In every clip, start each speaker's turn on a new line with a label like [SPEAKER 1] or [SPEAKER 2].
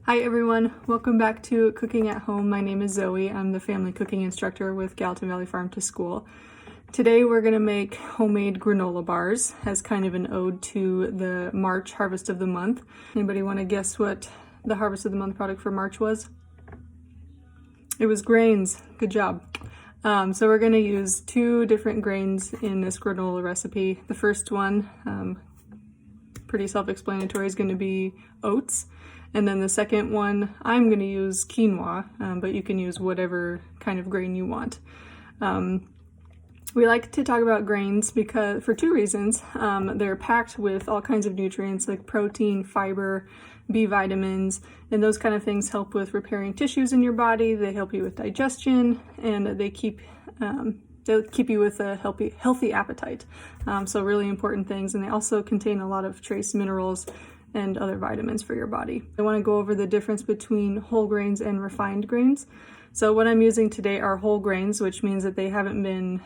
[SPEAKER 1] Hi everyone, welcome back to Cooking at Home. My name is Zoe. I'm the family cooking instructor with Gallatin Valley Farm to School. Today we're going to make homemade granola bars as kind of an ode to the March harvest of the month. Anybody want to guess what the harvest of the month product for March was? It was grains. Good job. So we're going to use two different grains in this granola recipe. The first one, pretty self-explanatory, is going to be oats. And then the second one, I'm going to use quinoa, but you can use whatever kind of grain you want. We like to talk about grains because for two reasons. They're packed with all kinds of nutrients like protein, fiber, B vitamins, and those kind of things help with repairing tissues in your body. They help you with digestion, and they'll keep you with a healthy appetite. So really important things, and they also contain a lot of trace minerals and other vitamins for your body. I want to go over the difference between whole grains and refined grains. So what I'm using today are whole grains, which means that they haven't been,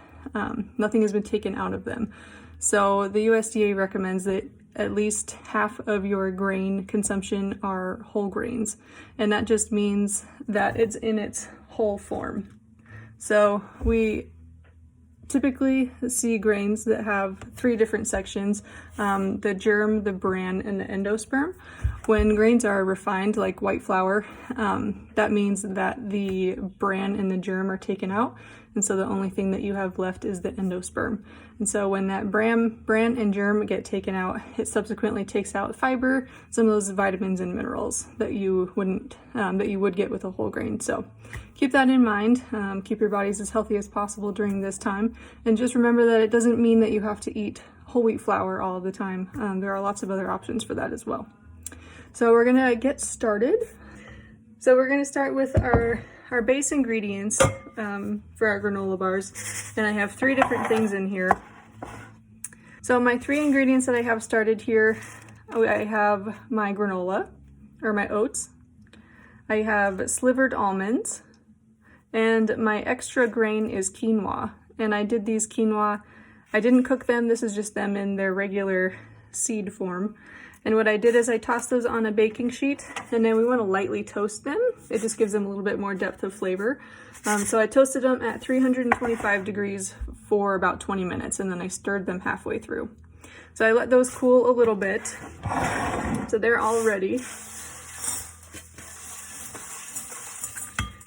[SPEAKER 1] nothing has been taken out of them. So the USDA recommends that at least half of your grain consumption are whole grains. And that just means that it's in its whole form. So we typically see grains that have three different sections, the germ, the bran, and the endosperm. When grains are refined, like white flour, that means that the bran and the germ are taken out, and so the only thing that you have left is the endosperm. And so when that bran and germ get taken out, it subsequently takes out fiber, some of those vitamins and minerals that you would get with a whole grain. So keep that in mind. Keep your bodies as healthy as possible during this time, and just remember that it doesn't mean that you have to eat whole wheat flour all of the time. There are lots of other options for that as well. So we're gonna get started. So we're gonna start with our base ingredients for our granola bars, and I have three different things in here. So my three ingredients that I have started here, I have my granola, or my oats, I have slivered almonds, and my extra grain is quinoa. And I did these quinoa, I didn't cook them, this is just them in their regular seed form. And what I did is I tossed those on a baking sheet, and then we want to lightly toast them. It just gives them a little bit more depth of flavor. So I toasted them at 325 degrees for about 20 minutes, and then I stirred them halfway through. So I let those cool a little bit. So they're all ready.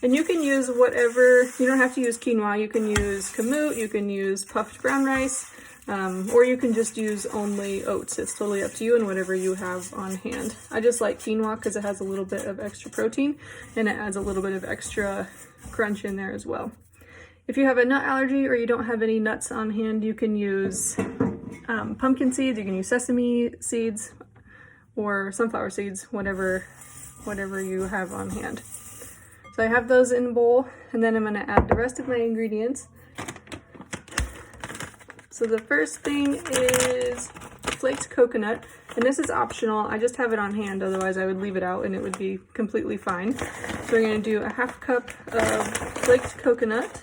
[SPEAKER 1] And you can use whatever, you don't have to use quinoa, you can use kamut, you can use puffed brown rice, or you can just use only oats. It's totally up to you and whatever you have on hand. I just like quinoa because it has a little bit of extra protein and it adds a little bit of extra crunch in there as well. If you have a nut allergy or you don't have any nuts on hand, you can use pumpkin seeds, you can use sesame seeds or sunflower seeds, whatever you have on hand. So I have those in a bowl, and then I'm going to add the rest of my ingredients. So the first thing is flaked coconut, and this is optional. I just have it on hand, otherwise I would leave it out and it would be completely fine. So we're going to do a half cup of flaked coconut.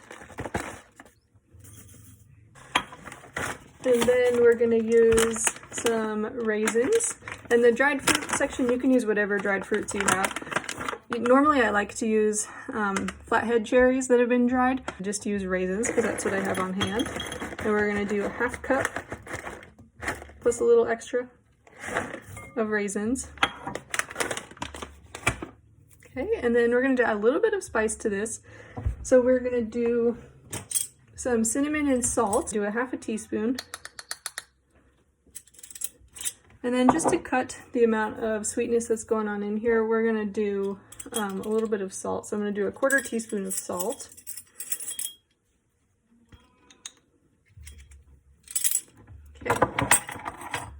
[SPEAKER 1] And then we're going to use some raisins. And the dried fruit section, you can use whatever dried fruits you have. Normally I like to use flathead cherries that have been dried. Just use raisins because that's what I have on hand. And we're going to do a half cup plus a little extra of raisins. Okay, and then we're going to add a little bit of spice to this. So we're going to do some cinnamon and salt. Do a half a teaspoon. And then just to cut the amount of sweetness that's going on in here, we're going to do a little bit of salt. So I'm going to do a 1/4 teaspoon of salt. Okay.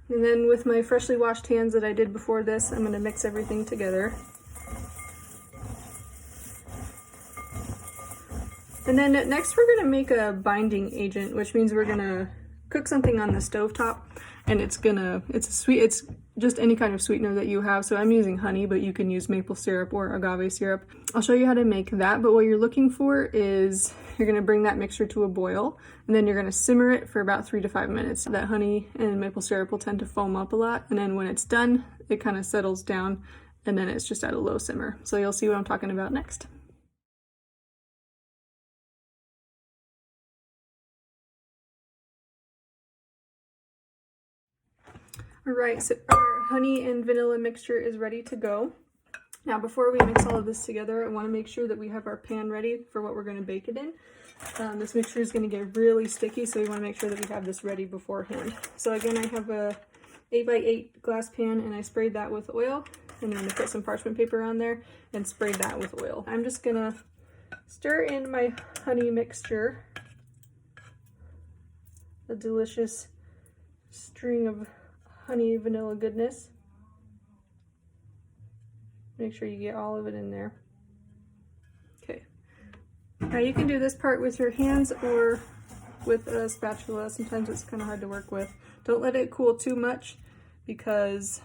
[SPEAKER 1] And then with my freshly washed hands that I did before this, I'm going to mix everything together. And then next we're going to make a binding agent, which means we're going to cook something on the stovetop, and it's just any kind of sweetener that you have. So I'm using honey, but you can use maple syrup or agave syrup. I'll show you how to make that, but what you're looking for is you're going to bring that mixture to a boil, and then you're going to simmer it for about 3 to 5 minutes. That honey and maple syrup will tend to foam up a lot, and then when it's done, it kind of settles down and then it's just at a low simmer. So you'll see what I'm talking about next. All right, so our honey and vanilla mixture is ready to go. Now, before we mix all of this together, I want to make sure that we have our pan ready for what we're going to bake it in. This mixture is going to get really sticky, so we want to make sure that we have this ready beforehand. So again, I have a 8x8 glass pan, and I sprayed that with oil, and I'm going to put some parchment paper on there and spray that with oil. I'm just going to stir in my honey mixture, a delicious string of honey vanilla goodness. Make sure you get all of it in there. Okay. Now you can do this part with your hands or with a spatula. Sometimes it's kind of hard to work with. Don't let it cool too much, because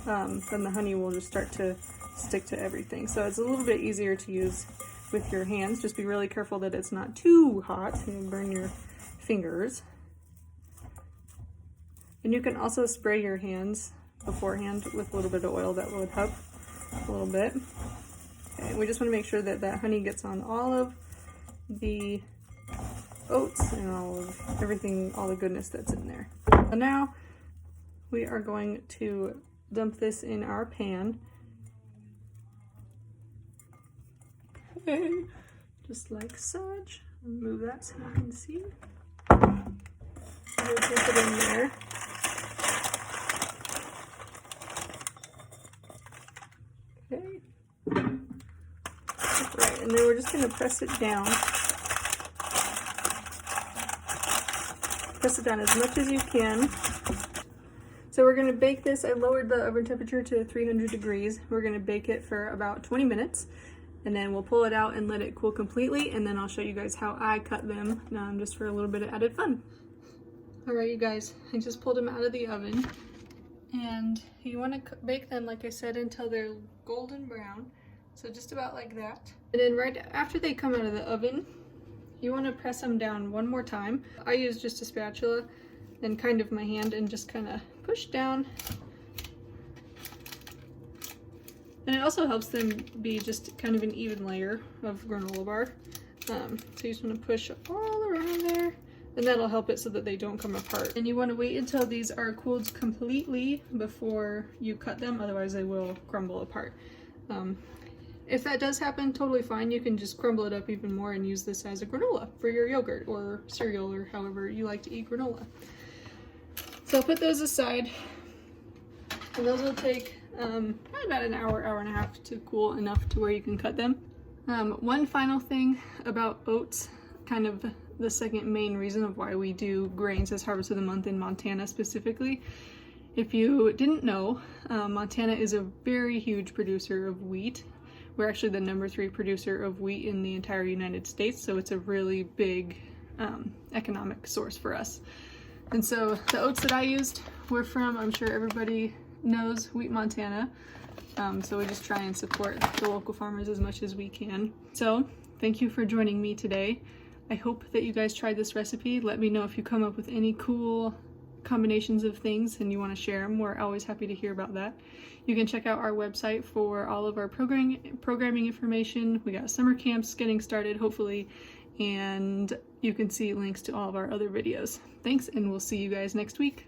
[SPEAKER 1] then the honey will just start to stick to everything. So it's a little bit easier to use with your hands. Just be really careful that it's not too hot and burn your fingers. And you can also spray your hands beforehand with a little bit of oil. That would help a little bit. Okay, we just want to make sure that that honey gets on all of the oats and all of everything, all the goodness that's in there. So now we are going to dump this in our pan. Okay, just like such. Move that so you can see. We'll dip it in there. Okay. Right, and then we're just going to press it down. Press it down as much as you can. So we're going to bake this. I lowered the oven temperature to 300 degrees. We're going to bake it for about 20 minutes. And then we'll pull it out and let it cool completely. And then I'll show you guys how I cut them, just for a little bit of added fun. All right, you guys, I just pulled them out of the oven. And you want to bake them, like I said, until they're golden brown. So just about like that. And then right after they come out of the oven, you want to press them down one more time. I use just a spatula and kind of my hand and just kind of push down. And it also helps them be just kind of an even layer of granola bar. So you just want to push all around there, and that'll help it so that they don't come apart. And you want to wait until these are cooled completely before you cut them, otherwise they will crumble apart. If that does happen, totally fine. You can just crumble it up even more and use this as a granola for your yogurt or cereal or however you like to eat granola. So I'll put those aside, and those will take probably about an hour, hour and a half to cool enough to where you can cut them. One final thing about oats, kind of the second main reason of why we do grains as harvest of the month in Montana specifically. If you didn't know, Montana is a very huge producer of wheat. We're actually the #3 producer of wheat in the entire United States, so it's a really big economic source for us. And so the oats that I used were from, I'm sure everybody knows, Wheat Montana. So we just try and support the local farmers as much as we can. So thank you for joining me today. I hope that you guys tried this recipe. Let me know if you come up with any cool combinations of things and you want to share them. We're always happy to hear about that. You can check out our website for all of our programming information. We got summer camps getting started, hopefully, and you can see links to all of our other videos. Thanks, and we'll see you guys next week.